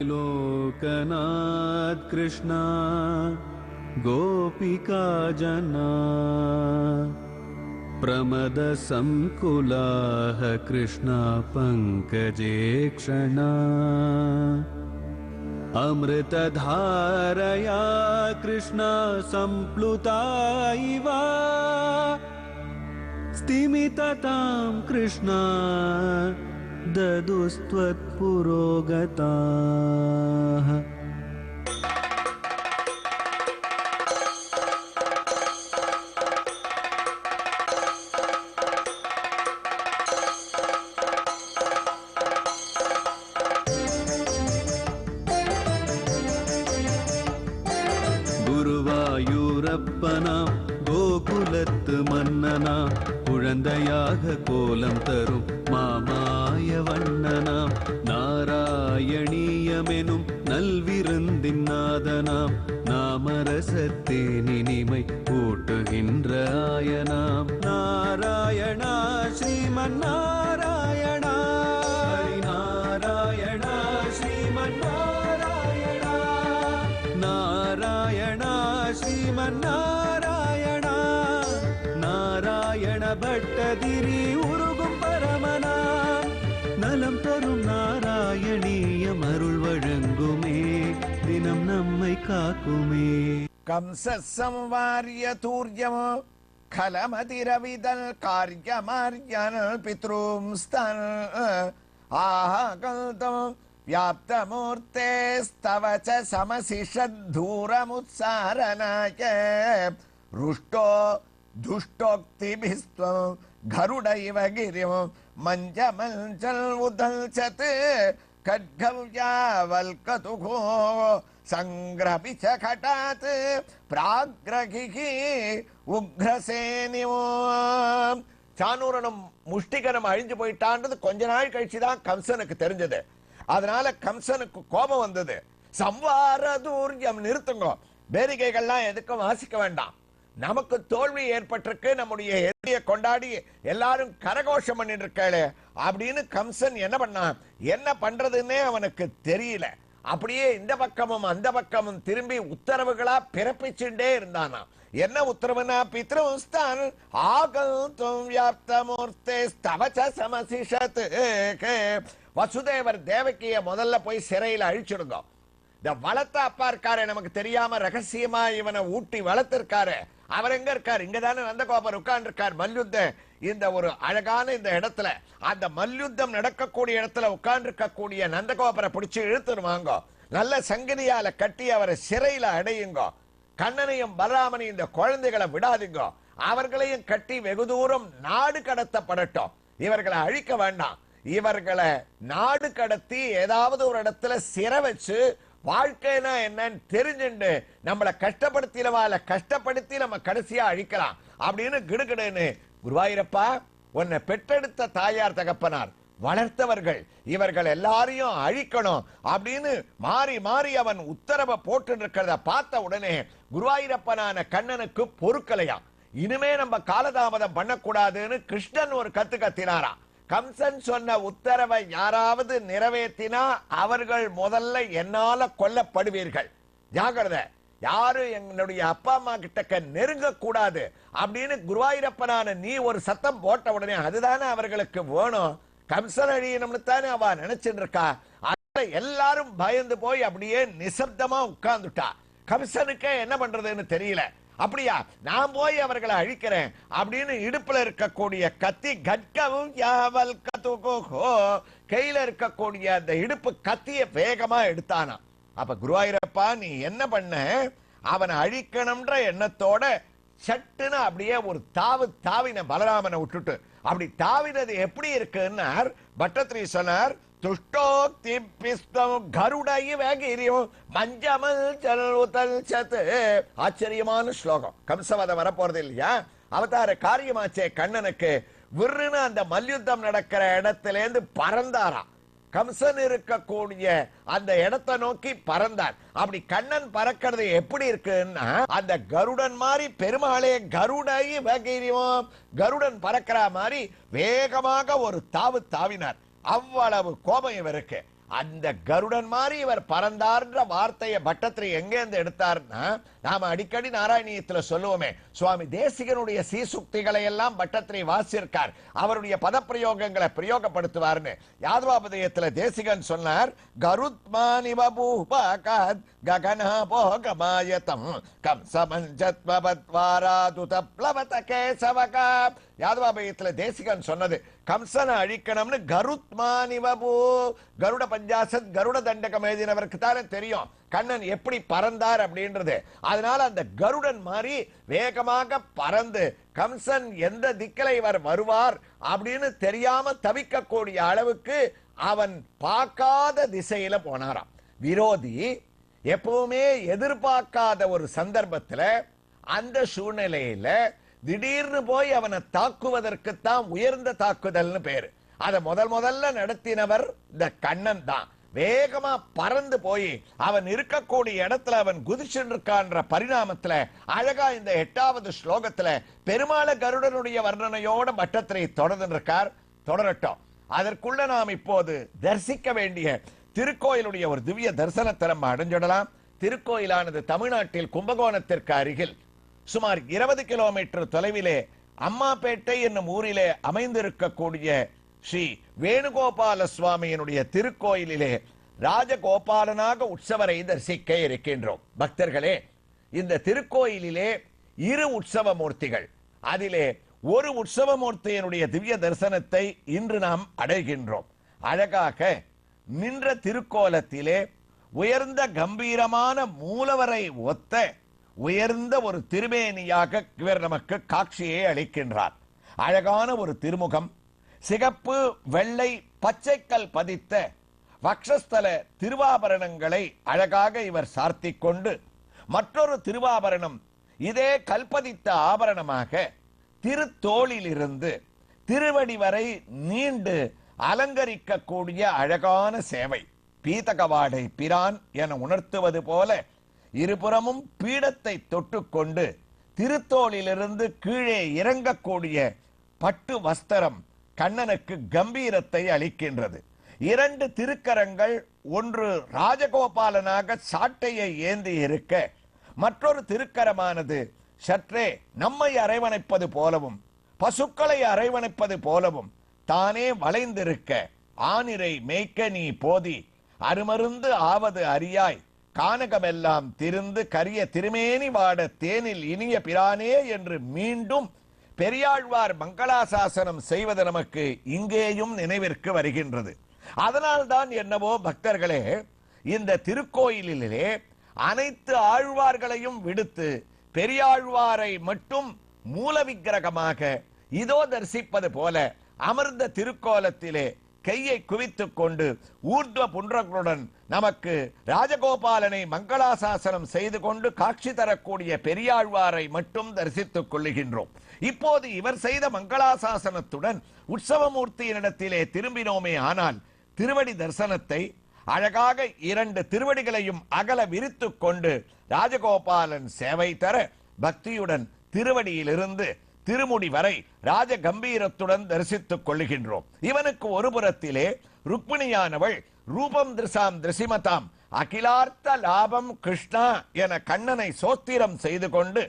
लोकनाथ कृष्णा गोपिका जना प्रमद संकुलाः कृष्णा पंकजे क्षणा अमृतधारया कृष्णा संप्लुता इव स्तिमिततां कृष्णा ददुस्त्वत्पुरोगताः। குருவாயூரப்பனா கோகுலத்து மன்னனா குழந்தையாக கோலம் தரும் மாமாய வண்ணனாம் நாராயணீயமெனும் நல்விருந்தின் நாதனாம் நாமரசத்தேனினிமை கூட்டுகின்ற ஆயனாம் நாராயணா ஸ்ரீமன் நாராயணா நாராயணா ஸ்ரீமன் நாராயணா நாராயணா ஸ்ரீமன் நாராயணா நாராயண பட்டதிரி உருகும் பரமனா நலம் தரும் நாராயணீயம் அருள் வழங்குமே தினம் நம்மை காக்குமே. கம்ச சம்வாரிய தூர்யம் கலமதிரவிதல் காரியமார்யன் பித்ரும்ஸ்தன் ஆஹகல்தம் व्याप्तमूर्ते स्तव च समसिषद्धूरमुत्सारनाय रुष्टो दुष्टोक्तिभिस्त्वं गरुडैव गिरिं मञ्जमञ्चल उदल्चत् खड्गव्यावल्कतुको संग्रहपि च खटात् प्राग्रहिः उग्रसेनिवो. சானூரனும் முஷ்டிகனும் அழிஞ்சு போயிட்டான்றது கொஞ்ச நாள் கழிச்சுதான் கம்சனுக்கு தெரிஞ்சது. அதனால கம்சனுக்கு கோபம் வந்தது. சம்வார தூர்யம் நிறுத்துங்க, பேரிகைகள்லாம் எதுக்கும் வாசிக்க வேண்டாம். நமக்கு தோல்வி ஏற்பட்டிருக்கு, நம்முடைய எதிரியை கொண்டாடி எல்லாரும் கரகோஷம் பண்ணிட்டு இருக்காளே அப்படின்னு கம்சன் என்ன பண்ணான், என்ன பண்றதுன்னே அவனுக்கு தெரியல. அப்படியே இந்த பக்கமும் அந்த பக்கமும் திரும்பி உத்தரவுகளா பிறப்பிச்சுட்டே இருந்தானா. என்ன உத்தரவுனா, பித்ருஸ்தான் ஆகல்தும் வியாப்தமூர்த்தே ஸ்தவச சமசிஷத். வசுதேவர் தேவகிய முதல்ல போய் சிறையில் அழிச்சிடுங்க. இந்த வளர்த்த அப்பா இருக்காரு, நமக்கு தெரியாம ரகசியமா இவனை ஊட்டி வளர்த்திருக்காரு, அவர் எங்க இருக்காரு? இங்கதானே நந்தகோபர் உட்கார்ந்து இருக்கார் மல்யுத்த இந்த ஒரு அழகான இந்த இடத்துல, அந்த மல்யுத்தம் நடக்கக்கூடிய இடத்துல உட்கார்ந்து இருக்கக்கூடிய நந்தகோபரை பிடிச்சு இழுத்துருவாங்க. நல்ல சங்கிலியால கட்டி அவரை சிறையில அடையுங்க. கண்ணனையும் பலராமனையும் இந்த குழந்தைகளை விடாதீங்க, அவர்களையும் கட்டி வெகு தூரம் நாடு கடத்தப்படட்டும். இவர்களை அழிக்க வேண்டாம், இவர்களை நாடு கடத்தி ஏதாவது ஒரு இடத்துல சிறை வச்சு வாழ்க்கைனா என்னன்னு தெரிஞ்சுண்டு நம்மளை கஷ்டப்படுத்தினவா இல்ல கஷ்டப்படுத்தி நம்ம கடைசியா அழிக்கலாம் அப்படின்னு கிடுகிடுன்னு. குருவாயூரப்பா, உன்னை பெற்றெடுத்த தாயார் தகப்பனார் வளர்த்தவர்கள், இவர்கள் எல்லாரையும் அழிக்கணும் அப்படின்னு மாறி மாறி அவன் உத்தரவை போட்டு இருக்கிறத பார்த்த உடனே குருவாயூரப்பனான கண்ணனுக்கு பொறுக்கலையா. இனிமே நம்ம காலதாமதம் பண்ணக்கூடாதுன்னு கிருஷ்ணன் ஒரு கத்து கத்தினாரா. கம்சன் சொன்ன உத்தரவை யாராவது நிறைவேற்றினா அவர்கள் முதல்ல என்னால கொல்லப்படுவீர்கள், ஜாகிரதை, யாரும் எங்களுடைய அப்பா அம்மா கிட்ட நெருங்க கூடாது அப்படின்னு குருவாயூரப்பனான நீ ஒரு சத்தம் போட்ட உடனே அதுதானே அவர்களுக்கு வேணும். கம்சன் அழியணும்னு தானே அவ நினைச்சுட்டு இருக்கா. எல்லாரும் பயந்து போய் அப்படியே நிசப்தமா உட்கார்ந்துட்டா. கம்சனுக்கு என்ன பண்றதுன்னு தெரியல. அப்படியா, நான் போய் அவர்களை அழிக்கிறேன் அப்படின்னு இடுப்புல இருக்கக்கூடிய கத்தி கட்கவும் யாவல் கத்துகோ கையில இருக்கக்கூடிய அந்த இடுப்பு கத்திய வேகமா எடுத்தானா. அப்ப குருவாயூரப்பா நீ என்ன பண்ண, அவனை அழிக்கணும்ன்ற எண்ணத்தோட சட்டுன்னு அப்படியே ஒரு தாவு தாவின பலராமனை விட்டுட்டு. அப்படி தாவினது எப்படி இருக்குன்னு பட்டத்திரி சொன்னார். துஷ்டோக்தி பிஸ்தம் கருடை வேகிரியும் மஞ்சமல் சல் சத்து. ஆச்சரியமான ஸ்லோகம். கம்சவதம் வரப்போறது இல்லையா, அவதார காரியமாச்சே கண்ணனுக்கு. விருன்னு அந்த மல்யுத்தம் நடக்கிற இடத்துல இருந்து பறந்தாராம். கம்சன் இருக்கக்கூடிய அந்த இடத்தை நோக்கி பறந்தார். அப்படி கண்ணன் பறக்கிறது எப்படி இருக்குன்னா, அந்த கருடன் மாதிரி பெருமாளே கருடை வகிரியும் கருடன் பறக்கிற மாதிரி வேகமாக ஒரு தாவு தாவினார். அவ்வளவு கோபம் இவருக்கு. அந்த கருடன் மாதிரி இவர் பறந்தார்ன்ற வார்த்தையை பட்டத்திரி எங்க இருந்து எடுத்தார்னா, நாம அடிக்கடி நாராயணியத்துல சொல்லுவோமே, சுவாமி தேசிகனுடைய சீசுக்திகளை எல்லாம் பட்டத்திரி வாசியிருக்கார், அவருடைய பதப்பிரயோகங்களை பிரயோகப்படுத்துவார்னு. யாதவாபதயத்துல தேசிகன் சொன்னார், கருத்மானிவ பூபாகாத் ககனா போகமாயதம் கம்சமஞ்சத்வபத்வாராதுத ப்ளவத கேசவகா. யாதவாபதயத்துல தேசிகன் சொன்னது, கம்சனை அழிக்கணும்னு கருத்மானிவ பூ, கருட பஞ்சாசத் கருட தண்டகம் எழுதினவருக்கு தானே தெரியும் கண்ணன் எப்படி பறந்தார் அப்படின்றது. அதனால அந்த கருடன் மாதிரி வேகமாக பறந்து கம்சன் எந்த திக்கில இவர் வருவார் அப்படின்னு தெரியாம தவிக்கக்கூடிய அளவுக்கு அவன் பார்க்காத திசையில போனாராம். விரோதி எப்பவுமே எதிர்பார்க்காத ஒரு சந்தர்ப்பத்துல அந்த சூழ்நிலையில திடீர்னு போய் அவனை தாக்குவதற்குத்தான் உயர்ந்த தாக்குதல்னு பேரு. அதை முதல்ல நடத்தினவர் இந்த கண்ணன் தான். வேகமா பறந்து போய் அவன் இருக்கக்கூடிய இடத்துல அவன் குதிச்சுட்டு இருக்கான்ற பரிணாமத்துல அழகா இந்த 8வது ஸ்லோகத்துல பெருமாள கருடனுடைய வர்ணனையோட பட்டத்திரை தொடர்ந்துருக்கார். தொடரட்டும். அதற்குள்ள நாம் இப்போது தரிசிக்க வேண்டிய திருக்கோயிலுடைய ஒரு திவ்ய தரிசனத்தை நம்ம அடைஞ்சிடலாம். திருக்கோயிலானது தமிழ்நாட்டில் கும்பகோணத்திற்கு அருகில் சுமார் 20 கிலோமீட்டர் தொலைவிலே அம்மாப்பேட்டை என்னும் ஊரிலே அமைந்திருக்கக்கூடிய ஸ்ரீ வேணுகோபால சுவாமியினுடைய திருக்கோயிலிலே ராஜகோபாலனாக உற்சவரை தரிசிக்க இருக்கின்றோம். பக்தர்களே, இந்த திருக்கோயிலிலே 2 உற்சவ மூர்த்திகள், அதிலே ஒரு உற்சவ மூர்த்தியினுடைய திவ்ய தரிசனத்தை இன்று நாம் அடைகின்றோம். அழகாக நின்ற திருக்கோலத்திலே உயர்ந்த கம்பீரமான மூலவரை ஒத்த உயர்ந்த ஒரு திருமேனியாக இவர் நமக்கு காட்சியை அளிக்கின்றார். அழகான ஒரு திருமுகம், சிகப்பு வெள்ளை பச்சைக்கல் பதித்த வக்ஷஸ்தல திருவாபரணங்களை அழகாக இவர் சார்த்திக் கொண்டு, மற்றொரு திருவாபரணம் இதே கல்பதித்த ஆபரணமாக திருத்தோளிலிருந்து திருவடி வரை நீண்டு அலங்கரிக்கக்கூடிய அழகான சேவை. பீதகவாடை பிரான் என உணர்த்துவது போல இருபுறமும் பீடத்தை தொட்டுக்கொண்டு திருத்தோளிலிருந்து கீழே இறங்கக்கூடிய பட்டு வஸ்திரம் கண்ணனுக்கு கம்பீரத்தை அளிக்கின்றது. 2 திருக்கரங்கள், ஒன்று ராஜகோபாலனாக சாட்டையை ஏந்தி இருக்க, மற்றொரு திருக்கரமானது சற்றே நம்மை அரவணைப்பது போலவும் பசுக்களை அரவணைப்பது போலவும் தானே வளைந்திருக்க, ஆனிரை மேய்க்க நீ போதி அருமருந்து ஆவது அறியாய் கானகமெல்லாம் திருந்து கரிய திருமேனி வாட தேனில் இனிய பிரானே என்று மீண்டும் பெரியாழ்வார் மங்களாசாசனம் செய்வது நமக்கு இங்கேயும் நினைவிற்கு வருகின்றது. அதனால்தான் என்னவோ பக்தர்களே, இந்த திருக்கோயிலிலே அனைத்து ஆழ்வார்களையும் விடுத்து பெரியாழ்வாரை மட்டும் மூல விக்கிரகமாக இதோ தரிசிப்பது போல அமர்ந்த திருக்கோலத்திலே கையை குவித்துக் கொண்டு ஊர்த்வ புன்றங்களுடன் நமக்கு ராஜகோபாலனை மங்களாசாசனம் செய்து கொண்டு காட்சி தரக்கூடிய பெரியாழ்வாரை மட்டும் தரிசித்துக் கொள்ளுகின்றோம். இப்போது இவர் செய்த மங்களாசாசனத்துடன் உற்சவமூர்த்தியினிடத்திலே திரும்பினோமே ஆனால் திருவடி தரிசனத்தை அழகாக 2 திருவடிகளையும் அகல விரித்துக் கொண்டு ராஜகோபாலன் சேவை தர பக்தியுடன் திருவடியிலிருந்து திருமுடி வரை ராஜ கம்பீரத்துடன் தரிசித்துக் கொள்ளுகின்றோம். இவனுக்கு ஒரு புறத்திலே ருக்மிணியானவள் ரூபம் திருசாம் திருசிமதாம் அகிலார்த்த லாபம் கிருஷ்ணா என கண்ணனை சோத்திரம் செய்து கொண்டு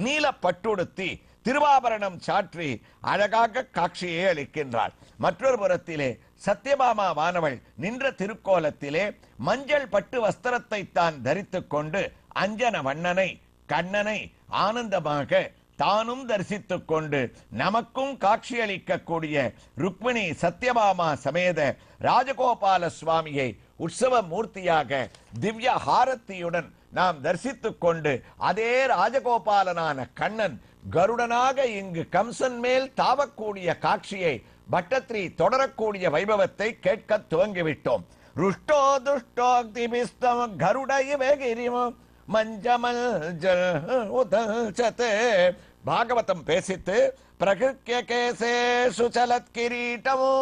நீல பட்டுடுத்தி திருவாபரணம் சாற்றி அழகாக காட்சியை அளிக்கின்றாள். மற்றொரு புறத்திலே சத்யபாமா வானவள் நின்ற திருக்கோலத்திலே மஞ்சள் பட்டு வஸ்திரத்தை தான் தரித்துக் கொண்டு அஞ்சன வண்ணனை கண்ணனை ஆனந்தமாக தானும் தரிசித்துக் கொண்டு நமக்கும் காட்சியளிக்கக்கூடிய ருக்மிணி சத்யபாமா சமேத ராஜகோபால சுவாமியை உற்சவ மூர்த்தியாக திவ்ய ஹாரத்தியுடன் நாம் தரிசித்துக் கொண்டு அதே ராஜகோபாலனான கண்ணன் கருடனாக இங்கு கம்சன் மேல் தாவக்கூடிய காட்சியை பட்டத்திரி தொடரக்கூடிய வைபவத்தை கேட்க துவங்கிவிட்டோம். ருஷ்டோ துஷ்டோக்திபிஸ்தம் கருடயிவகிரிமம் மஞ்சமல் உதல்சதே பாகவதம் பேசித்து பிரகிருத்ய கேசே சுசலத் கிரீடமோ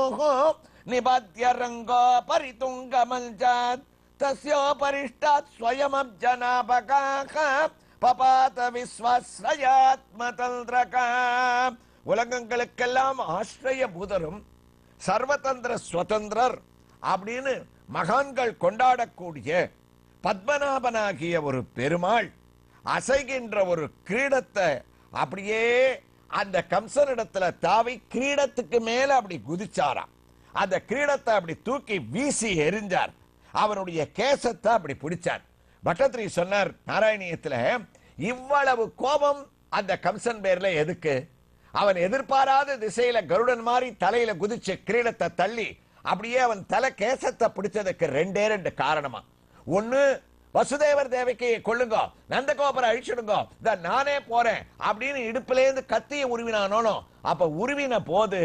நிபாத்ய ரங்கோ பரிதுங்க மல்ஜாத் தஸ்யோ பரிஷ்டாத் ஸ்வயமப்ஜனாபகாக பபாத விஸ்வாஸ்ரயாத்மதந்திரகா. உலகங்களுக்கெல்லாம் ஆஸ்ரய பூதரும் சர்வதந்திர ஸ்வதந்திரர் அப்படின்னு மகான்கள் கொண்டாடக்கூடிய பத்மநாபனாகிய ஒரு பெருமாள் அசைகின்ற ஒரு கிரீடத்தை அப்படியே அந்த கம்சனிடத்துல தாவி கிரீடத்துக்கு மேல அப்படி குதிச்சாராம். அந்த கிரீடத்தை அப்படி தூக்கி வீசி எரிஞ்சார். அவனுடைய கேசத்தை அப்படி பிடிச்சார். பட்டத்திரி சொன்னார் நாராயணியத்துல, இவ்வளவு கோபம் அந்த கம்சன் பேர்ல எதுக்கு? அவன் எதிர்பாராத திசையில கருடன் மாதிரி தலையில குதிச்சு கிரீடத்தை தள்ளி அப்படியே அவன் தலை கேசத்தை பிடிச்சதுக்கு ரெண்டு காரணமா. ஒண்ணு, வசுதேவர் தேவகியை கொள்ளுங்க, நந்தகோபுரம் அழிச்சிடுங்க, நானே போறேன் அப்படின்னு இடுப்பிலேருந்து கத்திய உருவினானோ. அப்ப உருவின போது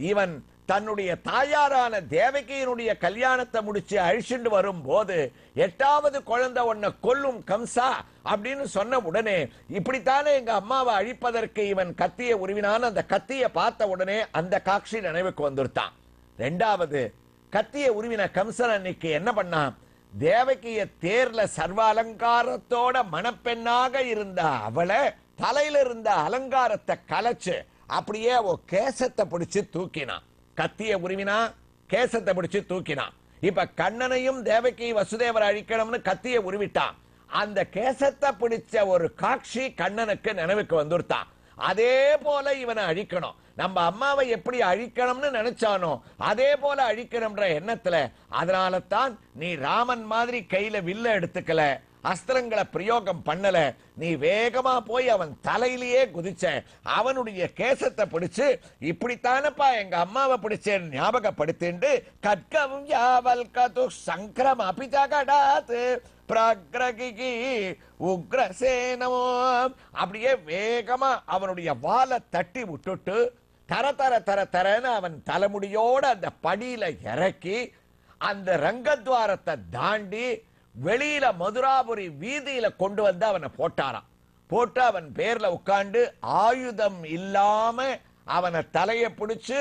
இவன் தன்னுடைய தாயாரான தேவகியினுடைய கல்யாணத்தை முடிச்சு அழிச்சுட்டு வரும் போது 8வது குழந்தை உன்னை கொல்லும் கம்சா அப்படின்னு சொன்ன உடனே, இப்படித்தானே எங்க அம்மாவை அழிப்பதற்கு இவன் கத்திய உருவினான். அந்த கத்திய பார்த்த உடனே அந்த காட்சி நினைவுக்கு வந்துருத்தான். 2வது, கத்திய உருவின கம்சன் அன்னைக்கு என்ன பண்ணான்? தேவகிய தேர்ல சர்வ அலங்காரத்தோட மணப்பெண்ணாக இருந்த அவளை தலையில இருந்த அலங்காரத்தை கலைச்சு அப்படியே கேசத்தை பிடிச்சு தூக்கினான். கத்திய உருவினா, கேசத்தை பிடிச்சு தூக்கினான். இப்ப கண்ணனையும் தேவகி வசுதேவர் அழிக்கணும்னு கத்திய உருவிட்டான். அந்த கேசத்தை பிடிச்ச ஒரு காட்சி கண்ணனுக்கு நினைவுக்கு வந்துருத்தான். அதே போல இவனை அழிக்கணும். நம்ம அம்மாவை எப்படி அழிக்கணும்னு நினைச்சானோ அதே போல அழிக்கணும்ன்ற எண்ணத்துல, அதனால தான் நீ ராமன் மாதிரி கையில வில்ல எடுத்துக்கல, அஸ்திரங்களை பிரயோகம் பண்ணல, நீ வேகமா போய் அவன் தலையிலேயே குதிச்ச, அவனுடைய கேசத்தை பிடிச்சு இப்படித்தானப்பா எங்க அம்மாவை பிடிச்சேன் ஞாபகப்படுத்திண்டு கற்கவும் யாவல் கது சங்கரம் அபிஜகடாத் பிரக்ரகி உக்ரசேனமோ அப்படியே வேகமா அவனுடைய வாலை தட்டி விட்டுட்டு தர தர தர தரன்னு அவன் தலைமுடியோட அந்த படியில இறக்கி அந்த ரங்கத்வாரத்தை தாண்டி வெளியில மதுராபுரி வீதியில கொண்டு வந்து அவனை போட்டாராம். போட்டு அவன் பேர்ல உட்கார்ந்து ஆயுதம் இல்லாம அவனை தலைய பிடிச்சு,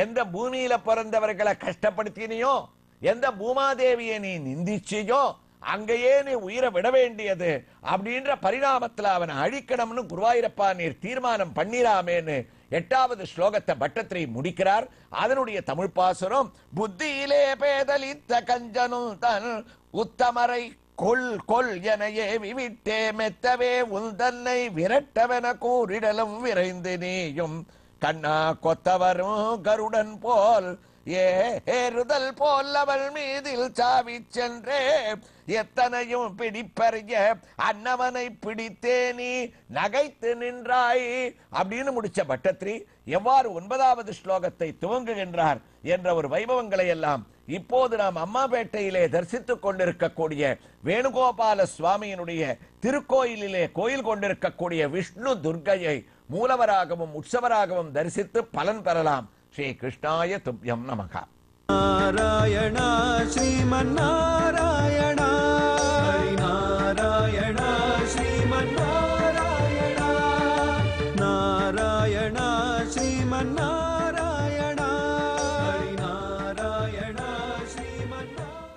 எந்த பூமியில பிறந்தவர்களை கஷ்டப்படுத்தினியோ, எந்த பூமாதேவியை நீ நிந்திச்சியோ அங்கேயே நீ உயிரை விட வேண்டியது அப்படின்ற பரிணாமத்துல அவனை அழிக்கணும்னு குருவாயூரப்பா நீர் தீர்மானம் பண்ணிராமேன்னு 8வது ஸ்லோகத்தை பட்டத்திரி முடிக்கிறார். அதனுடைய தமிழ் பாசுரம், புத்தியிலே பேதலித்த கஞ்சனும் தன் உத்தமரை கொல் கொல் என ஏவி விட்டே மெத்தவே உன் தன்னை விரட்டவென கூறிடலும் விரைந்து நீயும் கண்ணா கொத்தவரும் கருடன் போல் ஏறுதல் போல் அவள் மீதில் சாவி சென்றே எத்தனையும் பிடிப்பறிய அன்னவனை பிடித்தே நீ நகைத்து நின்றாய் அப்படின்னு முடிச்ச பட்டத்திரி எவ்வாறு 9வது ஸ்லோகத்தை துவங்குகின்றார் என்ற ஒரு வைபவங்களை எல்லாம் இப்போது நாம் அம்மாபேட்டையிலே தரிசித்துக் கொண்டிருக்கக்கூடிய வேணுகோபால சுவாமியினுடைய திருக்கோயிலிலே கோயில் கொண்டிருக்கக்கூடிய விஷ்ணு துர்க்கையை மூலவராகவும் உற்சவராகவும் தரிசித்து பலன் பெறலாம். ஸ்ரீ கிருஷ்ணாய துப்யம் நமக. நாராயணா ஸ்ரீமன்னாராயணா நாராயணா ஸ்ரீமன்னாராயணா நாராயணா ஸ்ரீமன்னாராயணா.